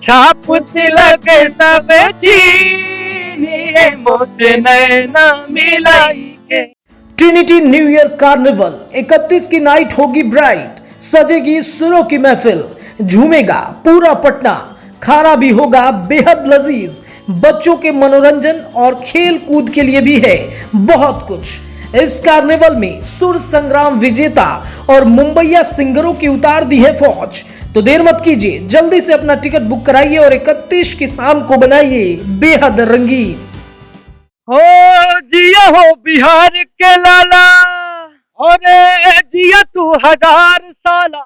छाप तिलक सब चीनिए मोत नैना मिलाई के। ट्रिनिटी न्यू ईयर कार्निवल 31 की नाइट होगी ब्राइट, सजेगी सुरों की महफिल, झूमेगा पूरा पटना, खाना भी होगा बेहद लजीज, बच्चों के मनोरंजन और खेल कूद के लिए भी है बहुत कुछ। इस कार्निवल में सुर संग्राम विजेता और मुंबईया सिंगरों की उतार दी है फौज। तो देर मत कीजिए, जल्दी से अपना टिकट बुक कराइए और 31 की शाम को बनाइए बेहद रंगीन। हो जिया हो बिहार के लाला, और जिया तू 1000 साला।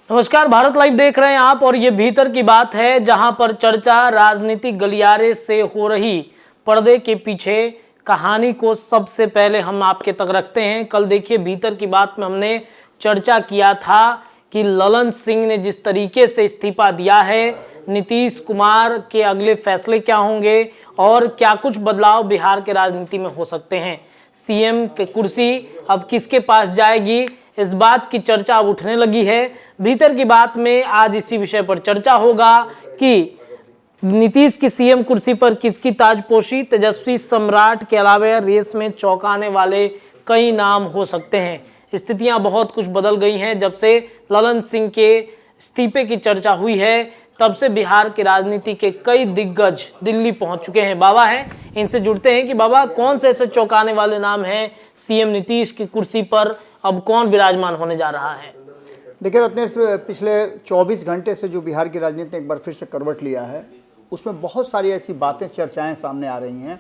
नमस्कार, भारत लाइव देख रहे हैं आप और ये भीतर की बात है, जहां पर चर्चा राजनीतिक गलियारे से हो रही पर्दे के पीछे कहानी को सबसे पहले हम आपके तक रखते हैं। कल देखिए भीतर की बात में हमने चर्चा किया था कि ललन सिंह ने जिस तरीके से इस्तीफा दिया है, नीतीश कुमार के अगले फैसले क्या होंगे और क्या कुछ बदलाव बिहार के राजनीति में हो सकते हैं। सीएम की कुर्सी अब किसके पास जाएगी, इस बात की चर्चा अब उठने लगी है। भीतर की बात में आज इसी विषय पर चर्चा होगा कि नीतीश की सीएम कुर्सी पर किसकी ताजपोशी। तेजस्वी सम्राट के अलावा रेस में चौंकाने वाले कई नाम हो सकते हैं। स्थितियां बहुत कुछ बदल गई हैं। जब से ललन सिंह के इस्तीफे की चर्चा हुई है, तब से बिहार की राजनीति के कई दिग्गज दिल्ली पहुंच चुके हैं। बाबा हैं, इनसे जुड़ते हैं कि बाबा कौन से ऐसे चौंकाने वाले नाम हैं सीएम नीतीश की कुर्सी पर, अब कौन विराजमान होने जा रहा है। देखिए रत्नेश, पिछले 24 घंटे से जो बिहार की राजनीति ने एक बार फिर से करवट लिया है, उसमें बहुत सारी ऐसी बातें चर्चाएं सामने आ रही हैं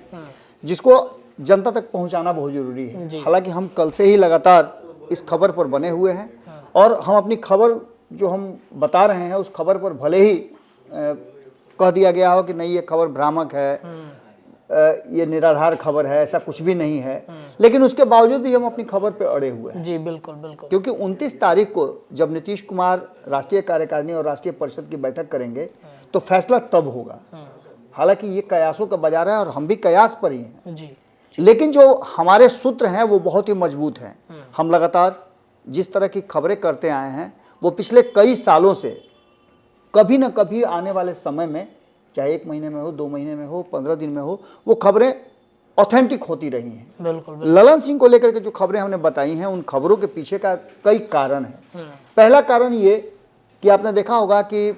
जिसको जनता तक पहुंचाना बहुत जरूरी है। हालांकि हम कल से ही लगातार इस खबर पर बने हुए हैं और हम अपनी खबर जो हम बता रहे हैं उस खबर पर भले ही कह दिया गया हो कि नहीं ये खबर भ्रामक है, ये निराधार खबर है, ऐसा कुछ भी नहीं है, लेकिन उसके बावजूद भी हम अपनी खबर पे अड़े हुए हैं। जी बिल्कुल बिल्कुल, क्योंकि 29 तारीख को जब नीतीश कुमार राष्ट्रीय कार्यकारिणी और राष्ट्रीय परिषद की बैठक करेंगे तो फैसला तब होगा। हालांकि ये कयासों का बाजार है और हम भी कयास पर ही हैं जी। लेकिन जो हमारे सूत्र हैं वो बहुत ही मजबूत हैं। हम लगातार जिस तरह की खबरें करते आए हैं वो पिछले कई सालों से कभी ना कभी आने वाले समय में, चाहे 1 महीने में हो, 2 महीने में हो, 15 दिन में हो, वो खबरें ऑथेंटिक होती रही हैं। बिल्कुल। ललन सिंह को लेकर के जो खबरें हमने बताई हैं उन खबरों के पीछे का कई कारण है। पहला कारण ये कि आपने देखा होगा कि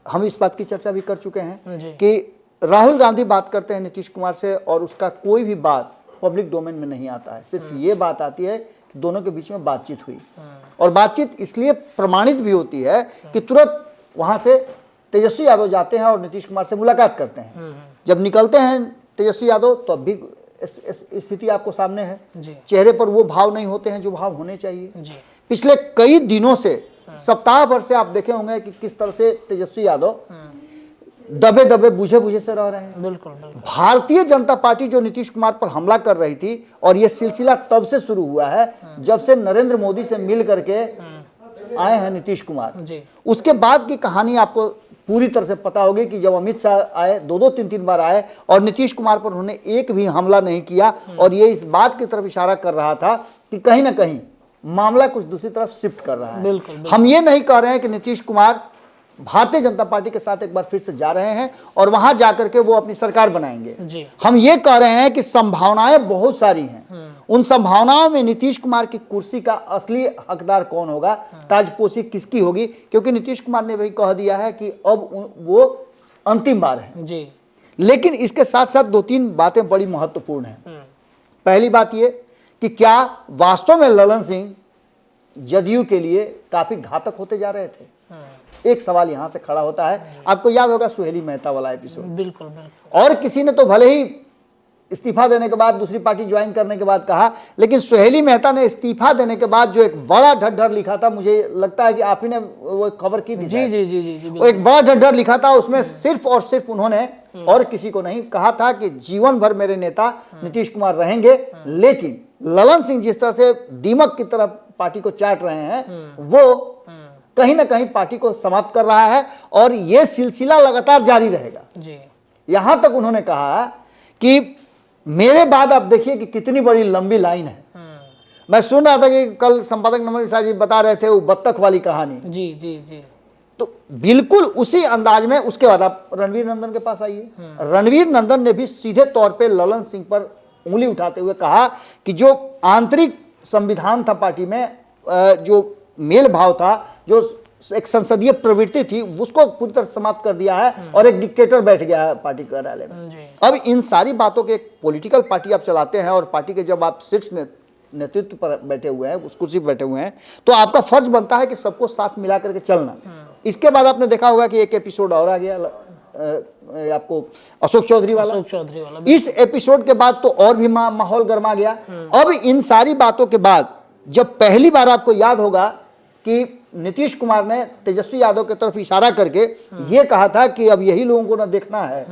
हम इस बात की चर्चा भी कर चुके हैं कि राहुल गांधी बात करते हैं नीतीश कुमार से और उसका कोई भी बात पब्लिक डोमेन में नहीं आता है। सिर्फ ये बात आती है कि दोनों के बीच में बातचीत हुई और बातचीत इसलिए प्रमाणित भी होती है कि तुरंत वहां से तेजस्वी यादव जाते हैं और नीतीश कुमार से मुलाकात करते हैं। जब निकलते हैं तेजस्वी यादव तो अब भी स्थिति आपको सामने है, चेहरे पर वो भाव नहीं होते हैं जो भाव होने चाहिए। पिछले कई दिनों से, सप्ताह भर से आप देखे होंगे कि किस तरह से तेजस्वी यादव दबे दबे बुझे बुझे से रह रहे हैं। बिल्कुल। भारतीय जनता पार्टी जो नीतीश कुमार पर हमला कर रही थी, और ये सिलसिला तब से शुरू हुआ है जब से नरेंद्र मोदी से मिल करके आए हैं नीतीश कुमार। उसके बाद की कहानी आपको पूरी तरह से पता होगी कि जब अमित शाह आए, 2-2, 3-3 बार आए और नीतीश कुमार पर उन्होंने एक भी हमला नहीं किया और ये इस बात की तरफ इशारा कर रहा था कि कहीं ना कहीं मामला कुछ दूसरी तरफ शिफ्ट कर रहा है। हम ये नहीं कह रहे हैं कि नीतीश कुमार भारतीय जनता पार्टी के साथ एक बार फिर से जा रहे हैं और वहां जाकर के वो अपनी सरकार बनाएंगे। हम ये कह रहे हैं कि संभावनाएं बहुत सारी हैं। उन संभावनाओं में नीतीश कुमार की कुर्सी का असली हकदार कौन होगा, ताजपोशी किसकी होगी, क्योंकि नीतीश कुमार ने वही कह दिया है कि अब वो अंतिम बार है। लेकिन इसके साथ साथ 2-3 बातें बड़ी महत्वपूर्ण हैं। पहली बात ये कि क्या वास्तव में ललन सिंह जदयू के लिए काफी घातक होते जा रहे थे। एक सवाल यहां से खड़ा होता है। आपको याद होगा सुहेली मेहता वाला एपिसोड। बिल्कुल। और किसी ने तो भले ही इस्तीफा देने के बाद, दूसरी पार्टी ज्वाइन करने के बाद कहा, लेकिन सुहेली मेहता ने इस्तीफा देने के बाद जो एक बड़ा ढड्ढर लिखा था, मुझे लगता है कि आप ही ने वो खबर की थी। जी। वो एक बड़ा ढड्ढर लिखा था, उसमें सिर्फ और सिर्फ उन्होंने और किसी को नहीं कहा था कि जीवन भर मेरे नेता नीतीश कुमार रहेंगे, लेकिन ललन सिंह जिस तरह से दीमक की तरह पार्टी को चाट रहे हैं वो कहीं ना कहीं पार्टी को समाप्त कर रहा है और यह सिलसिला लगातार जारी रहेगा। यहां तक उन्होंने कहा कि मेरे बाद आप देखिए कि कितनी बड़ी लंबी लाइन है। मैं सुन रहा था कि कल संपादक नमन शाह जी बता रहे थे वो बत्तख वाली कहानी। जी। तो बिल्कुल उसी अंदाज में उसके बाद आप रणवीर नंदन के पास आइए। रणवीर नंदन ने भी सीधे तौर पे ललन सिंह पर उंगली उठाते हुए कहा कि जो आंतरिक संविधान था पार्टी में, जो मेल भाव था, जो एक संसदीय प्रवृत्ति थी, उसको पूरी तरह समाप्त कर दिया है और एक डिक्टेटर बैठ गया है पार्टी कार्यालय में। अब इन सारी बातों के, एक पॉलिटिकल पार्टी आप चलाते हैं और पार्टी के जब आप शीर्ष नेतृत्व पर बैठे हुए हैं, उस कुर्सी पर बैठे हुए हैं, तो आपका फर्ज बनता है कि सबको साथ मिला करके चलना। इसके बाद आपने देखा होगा कि एक एपिसोड और आ गया आपको अशोक चौधरी वाला। इस एपिसोड के बाद तो और भी माहौल गर्मा गया। अब इन सारी बातों के बाद जब पहली बार आपको याद होगा कि नीतीश कुमार ने तेजस्वी यादव की तरफ इशारा करके ये कहा था कि अब यही लोगों को ना देखना है,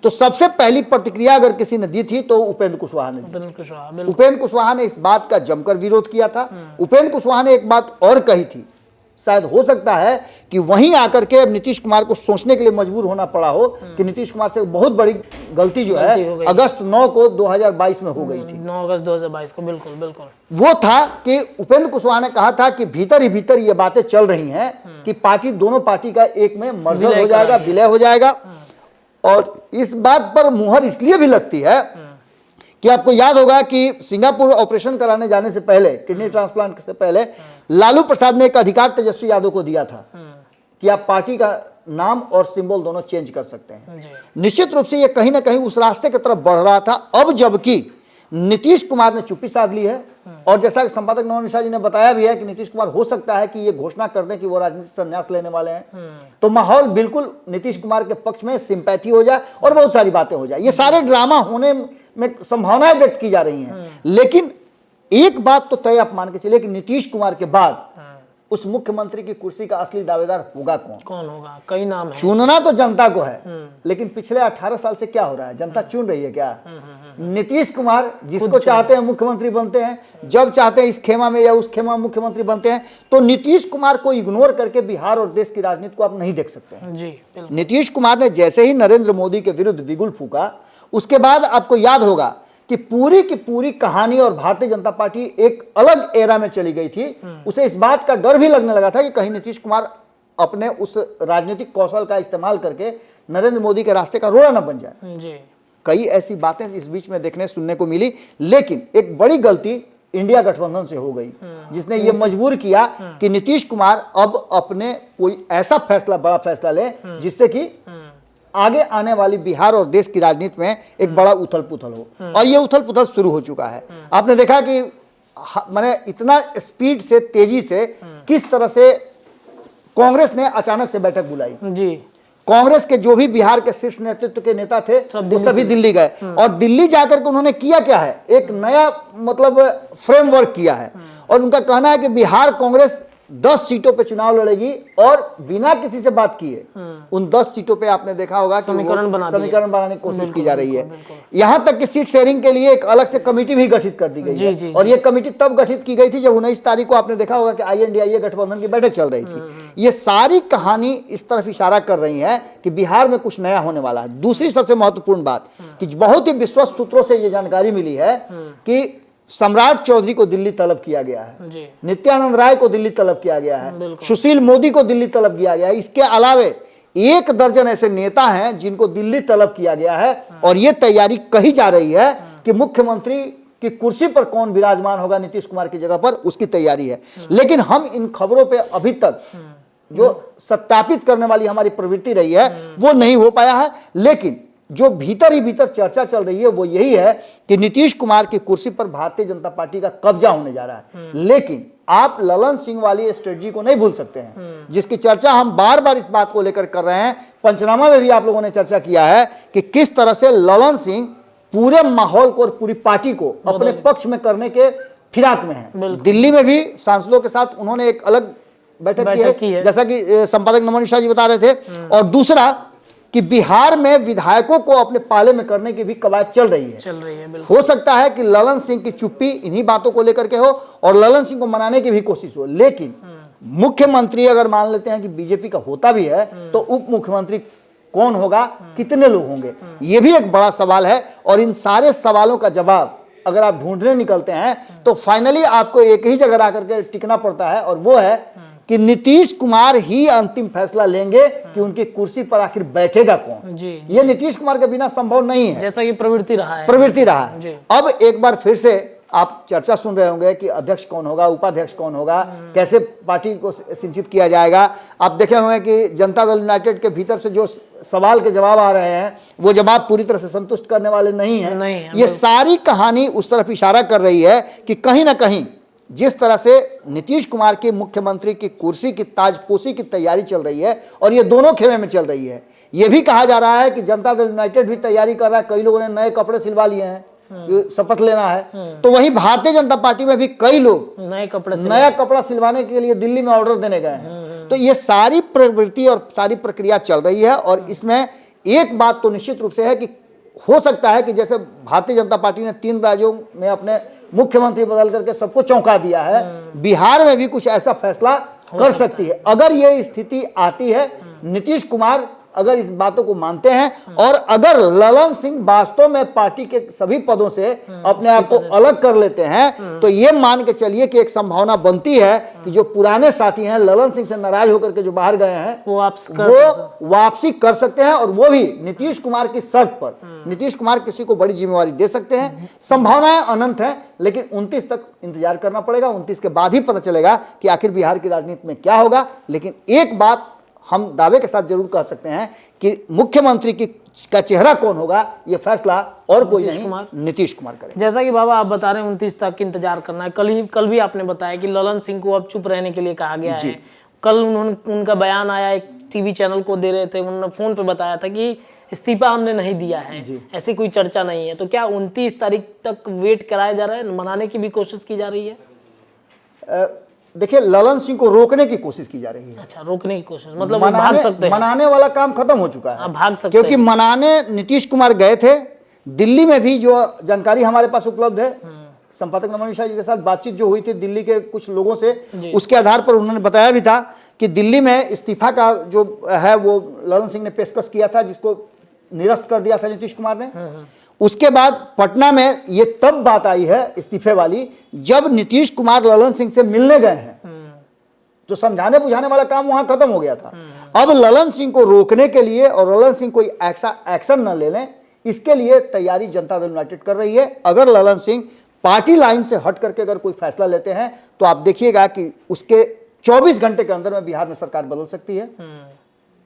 तो सबसे पहली प्रतिक्रिया अगर किसी ने दी थी तो उपेंद्र कुशवाहा ने दी। उपेंद्र कुशवाहा ने इस बात का जमकर विरोध किया था। उपेंद्र कुशवाहा ने एक बात और कही थी, शायद हो सकता है कि वहीं आकर के अब नीतीश कुमार को सोचने के लिए मजबूर होना पड़ा हो कि नीतीश कुमार से बहुत बड़ी गलती जो है अगस्त 9 को 2022 में हो गई थी। 9 अगस्त 2022 को, बिल्कुल बिल्कुल। वो था कि उपेंद्र कुशवाहा ने कहा था कि भीतर ही भीतर ये बातें चल रही हैं कि पार्टी, दोनों पार्टी का एक में मर्जर हो जाएगा, विलय हो जाएगा। और इस बात पर मुहर इसलिए भी लगती है कि आपको याद होगा कि सिंगापुर ऑपरेशन कराने जाने से पहले, किडनी ट्रांसप्लांट से पहले, लालू प्रसाद ने एक अधिकार तेजस्वी यादव को दिया था कि आप पार्टी का नाम और सिंबल दोनों चेंज कर सकते हैं। निश्चित रूप से ये कहीं ना कहीं उस रास्ते की तरफ बढ़ रहा था। अब जबकि नीतीश कुमार ने चुप्पी साध ली है और जैसा कि संपादक नवनीत मिश्रा जी ने बताया भी है कि नीतीश कुमार हो सकता है कि ये घोषणा कर दें कि वो राजनीतिक संन्यास लेने वाले हैं, तो माहौल बिल्कुल नीतीश कुमार के पक्ष में सिंपैथी हो जाए और बहुत सारी बातें हो जाए। ये सारे ड्रामा होने में संभावनाएं व्यक्त की जा रही हैं। लेकिन एक बात तो तय आप मान के चलिए कि नीतीश कुमार के बाद उस मुख्यमंत्री की कुर्सी का असली दावेदार होगा कौन होगा? कई नाम है। चुनना तो जनता को है, लेकिन पिछले 18 साल से क्या हो रहा है? जनता चुन रही है क्या? नीतीश कुमार जिसको चाहते हैं मुख्यमंत्री बनते हैं, जब चाहते हैं इस खेमा में या उस खेमा में मुख्यमंत्री बनते हैं। तो नीतीश कुमार को इग्नोर करके बिहार और देश की राजनीति को आप नहीं देख सकते हैं जी। नीतीश कुमार ने जैसे ही नरेंद्र मोदी के विरुद्ध बिगुल फूका, उसके बाद आपको याद होगा कि पूरी की पूरी कहानी और भारतीय जनता पार्टी एक अलग एरा में चली गई थी। उसे इस बात का डर भी लगने लगा था कि कहीं नीतीश कुमार अपने उस राजनीतिक कौशल का इस्तेमाल करके नरेंद्र मोदी के रास्ते का रोड़ा न बन जाए जी। कई ऐसी बातें इस बीच में देखने सुनने को मिली, लेकिन एक बड़ी गलती इंडिया गठबंधन से हो गई, जिसने ये मजबूर किया कि नीतीश कुमार अब अपने कोई ऐसा फैसला, बड़ा फैसला ले जिससे कि आगे आने वाली बिहार और देश की राजनीति में एक बड़ा उथल पुथल हो। और ये उथल पुथल शुरू हो चुका है। आपने देखा कि माने इतना स्पीड से, तेजी से किस तरह से कांग्रेस ने अचानक से बैठक बुलाई जी। कांग्रेस के जो भी बिहार के शीर्ष नेतृत्व के नेता थे वो सभी दिल्ली गए और दिल्ली जाकर के उन्होंने किया क्या है, एक नया मतलब फ्रेमवर्क किया है। और उनका कहना है कि बिहार कांग्रेस 10 सीटों पे चुनाव लड़ेगी और बिना किसी से बात किए उन 10 सीटों पे आपने देखा होगा कि समीकरण बनाने की कोशिश की जा रही है। यहां तक कि सीट शेयरिंग के लिए एक अलग से कमेटी भी गठित कर दी गई है। और ये कमेटी तब गठित की गई थी जब 19 तारीख को आपने देखा होगा कि INDIA गठबंधन की बैठक चल रही थी। ये सारी कहानी इस तरफ इशारा कर रही है कि बिहार में कुछ नया होने वाला है। दूसरी सबसे महत्वपूर्ण बात कि बहुत ही विश्वस्त सूत्रों से ये जानकारी मिली है कि सम्राट चौधरी को दिल्ली तलब किया गया है, नित्यानंद राय को दिल्ली तलब किया गया है, सुशील मोदी को दिल्ली तलब किया गया है। इसके अलावे 1 दर्जन ऐसे नेता हैं जिनको दिल्ली तलब किया गया है। और यह तैयारी कही जा रही है कि मुख्यमंत्री की कुर्सी पर कौन विराजमान होगा नीतीश कुमार की जगह पर, उसकी तैयारी है। लेकिन हम इन खबरों पर अभी तक जो सत्यापित करने वाली हमारी प्रवृत्ति रही है वो नहीं हो पाया है। लेकिन जो भीतर ही भीतर चर्चा चल रही है वो यही है कि नीतीश कुमार की कुर्सी पर भारतीय जनता पार्टी का कब्जा होने जा रहा है। लेकिन आप ललन सिंह वाली स्ट्रेटजी को नहीं भूल सकते हैं, जिसकी चर्चा हम बार बार इस बात को लेकर कर रहे हैं। पंचनामा में भी आप लोगों ने चर्चा किया है कि किस तरह से ललन सिंह पूरे माहौल को और पूरी पार्टी को अपने पक्ष में करने के फिराक में है। दिल्ली में भी सांसदों के साथ उन्होंने एक अलग बैठक की है, जैसा कि संपादक नमन मिश्रा जी बता रहे थे। और दूसरा कि बिहार में विधायकों को अपने पाले में करने की भी कवायद चल रही है। हो सकता है कि ललन सिंह की चुप्पी इन्हीं बातों को लेकर के हो और ललन सिंह को मनाने की भी कोशिश हो। लेकिन मुख्यमंत्री अगर मान लेते हैं कि बीजेपी का होता भी है तो उप मुख्यमंत्री कौन होगा, कितने लोग होंगे, ये भी एक बड़ा सवाल है। और इन सारे सवालों का जवाब अगर आप ढूंढने निकलते हैं तो फाइनली आपको एक ही जगह आकर के टिकना पड़ता है और वो है कि नीतीश कुमार ही अंतिम फैसला लेंगे कि उनकी कुर्सी पर आखिर बैठेगा कौन। जी। ये नीतीश कुमार के बिना संभव नहीं है, जैसा कि प्रवृत्ति रहा है। जी। अब एक बार फिर से आप चर्चा सुन रहे होंगे कि अध्यक्ष कौन होगा, उपाध्यक्ष कौन होगा, कैसे पार्टी को सिंचित किया जाएगा। आप देखे होंगे कि जनता दल यूनाइटेड के भीतर से जो सवाल के जवाब आ रहे हैं वो जवाब पूरी तरह से संतुष्ट करने वाले नहीं हैं। ये सारी कहानी उस तरफ इशारा कर रही है कि कहीं ना कहीं जिस तरह से नीतीश कुमार की मुख्यमंत्री की कुर्सी की ताजपोशी की तैयारी चल रही है और ये दोनों खेमे में चल रही है। ये भी कहा जा रहा है कि जनता दल यूनाइटेड भी तैयारी कर रहा है, कई लोगों ने नए कपड़े सिलवा लिए हैं, शपथ लेना है। तो वहीं भारतीय जनता पार्टी में भी कई लोग नया कपड़ा सिलवाने के लिए दिल्ली में ऑर्डर देने गए हैं। तो ये सारी प्रवृत्ति और सारी प्रक्रिया चल रही है और इसमें एक बात तो निश्चित रूप से है कि हो सकता है कि जैसे भारतीय जनता पार्टी ने 3 राज्यों में अपने मुख्यमंत्री बदल करके सबको चौंका दिया है, बिहार में भी कुछ ऐसा फैसला कर सकती है। अगर ये स्थिति आती है, नीतीश कुमार अगर इस बातों को मानते हैं और अगर ललन सिंह वास्तव में पार्टी के सभी पदों से अपने आप को अलग कर लेते हैं, तो ये मान के चलिए कि एक संभावना बनती है कि जो पुराने साथी हैं ललन सिंह से नाराज होकर के जो बाहर गए हैं वो वापसी कर सकते हैं और वो भी नीतीश कुमार की शर्त पर। नीतीश कुमार किसी को बड़ी जिम्मेवारी दे सकते हैं, संभावनाएं अनंत हैं, लेकिन 29 तक इंतजार करना पड़ेगा। 29 के बाद ही पता चलेगा कि आखिर बिहार की राजनीति में क्या होगा। लेकिन एक बात हम दावे के साथ जरूर कह सकते हैं कि मुख्यमंत्री का चेहरा कौन होगा ये फैसला और कोई नहीं, नीतीश कुमार करेंगे। जैसा कि बाबा आप बता रहे हैं 29 तक इंतजार करना है। कल भी आपने बताया कि ललन सिंह को अब चुप रहने के लिए कहा गया है। कल उनका बयान आया, एक टीवी चैनल को दे रहे थे, उन्होंने फोन पे बताया था कि इस्तीफा हमने नहीं दिया है, ऐसी कोई चर्चा नहीं है। तो क्या 29 तारीख तक वेट कराया जा रहा है, मनाने की भी कोशिश की जा रही है? देखिए, ललन सिंह को रोकने की कोशिश की जा रही है। अच्छा, रोकने की कोशिश मतलब भाग सकते हैं। मनाने वाला काम खत्म हो चुका है, भाग सकते क्योंकि मनाने नीतीश कुमार गए थे। दिल्ली में भी जो जानकारी हमारे पास उपलब्ध है, संपादक नमन मिश्रा जी के साथ बातचीत जो हुई थी दिल्ली के कुछ लोगों से, उसके आधार पर उन्होंने बताया भी था कि दिल्ली में इस्तीफा का जो है वो ललन सिंह ने पेशकश किया था, जिसको निरस्त कर दिया था नीतीश कुमार ने। उसके बाद पटना में ये तब बात आई है इस्तीफे वाली, जब नीतीश कुमार ललन सिंह से मिलने गए हैं, तो समझाने बुझाने वाला काम वहां खत्म हो गया था। अब ललन सिंह को रोकने के लिए और ललन सिंह कोई एक्शन न ले लें, इसके लिए तैयारी जनता दल यूनाइटेड कर रही है। अगर ललन सिंह पार्टी लाइन से हट करके अगर कोई फैसला लेते हैं तो आप देखिएगा कि उसके 24 घंटे के अंदर में बिहार में सरकार बदल सकती है।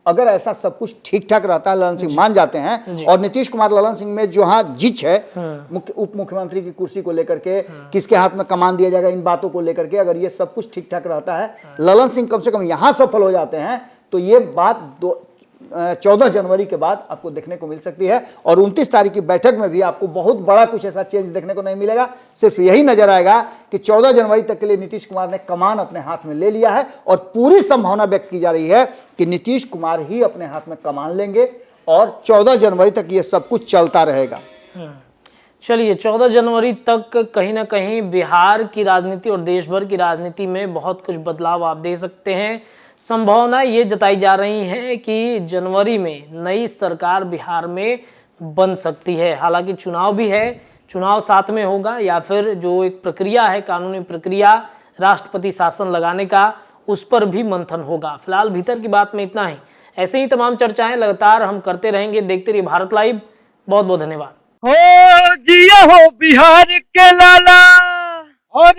अगर ऐसा सब कुछ ठीक ठाक रहता है, ललन सिंह मान जाते हैं और नीतीश कुमार ललन सिंह में जो जिच है उप मुख्यमंत्री की कुर्सी को लेकर के, किसके हाथ में कमान दिया जाएगा, इन बातों को लेकर के, अगर ये सब कुछ ठीक ठाक रहता है, ललन सिंह कम से कम यहां सफल हो जाते हैं, तो ये बात 14 जनवरी के बाद आपको देखने को मिल सकती है। और 29 तारीख की बैठक में भी आपको बहुत बड़ा कुछ ऐसा चेंज देखने को नहीं मिलेगा। सिर्फ यही नजर आएगा कि 14 जनवरी तक के लिए नीतीश कुमार ने कमान अपने हाथ में ले लिया है और पूरी संभावना व्यक्त की जा रही है कि नीतीश कुमार ही अपने हाथ में कमान लेंगे और 14 जनवरी तक ये सब कुछ चलता रहेगा। चलिए, 14 जनवरी तक कहीं ना कहीं बिहार की राजनीति और देश भर की राजनीति में बहुत कुछ बदलाव आप दे सकते हैं। संभावना ये जताई जा रही है कि जनवरी में नई सरकार बिहार में बन सकती है। हालांकि चुनाव भी है, चुनाव साथ में होगा या फिर जो एक प्रक्रिया है, कानूनी प्रक्रिया राष्ट्रपति शासन लगाने का, उस पर भी मंथन होगा। फिलहाल भीतर की बात में इतना ही। ऐसे ही तमाम चर्चाएं लगातार हम करते रहेंगे। देखते रहिए भारत लाइव। बहुत बहुत धन्यवाद। हो जिया हो बिहार के लाला, और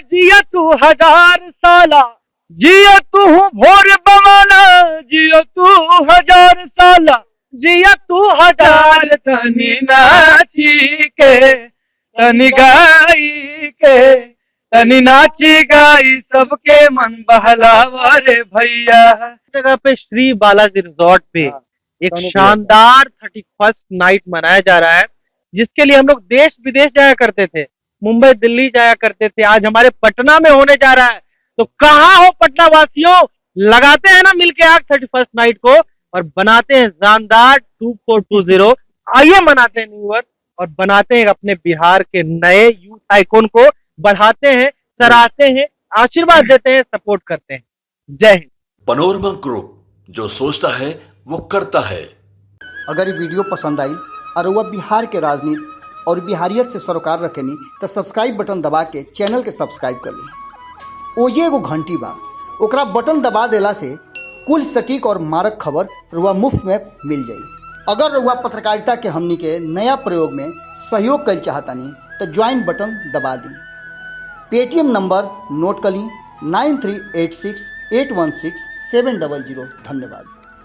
जिया तू 1000 साला, जिया तू भोर बवाला, जिया तू 1000 साला, जिया तू 1000 तनी नाची के, तनी गाई के, तनी नाची गाई सबके मन बहलावा रे भैया। जगह पे श्री बालाजी रिजॉर्ट पे एक शानदार 31st नाइट मनाया जा रहा है, जिसके लिए हम लोग देश विदेश जाया करते थे, मुंबई दिल्ली जाया करते थे। आज हमारे पटना में होने जा रहा है, तो कहाँ हो पटना वासियों, लगाते हैं ना मिलके आग 31st नाइट को और बनाते हैं शानदार 2420। आइए मनाते हैं न्यू ईयर और बनाते हैं अपने बिहार के नए यूथ आइकॉन को, बढ़ाते हैं, सराहते हैं, आशीर्वाद देते हैं, सपोर्ट करते हैं। जय हिंद। पनोरमा ग्रुप, जो सोचता है वो करता है। अगर ये वीडियो पसंद आई और वह बिहार के राजनीति और बिहारियत से सरोकार रखेनी तो सब्सक्राइब बटन दबा के चैनल के सब्सक्राइब कर ली। ओजे एगो घंटी बा, ओकरा बटन दबा देला से कुल सटीक और मारक खबर रुआ मुफ्त में मिल जाई। अगर रुआ पत्रकारिता के हमनी के नया प्रयोग में सहयोग कर चाहतानी तो ज्वाइन बटन दबा दी। पेटीएम नंबर नोट कर ली 9386816700। धन्यवाद।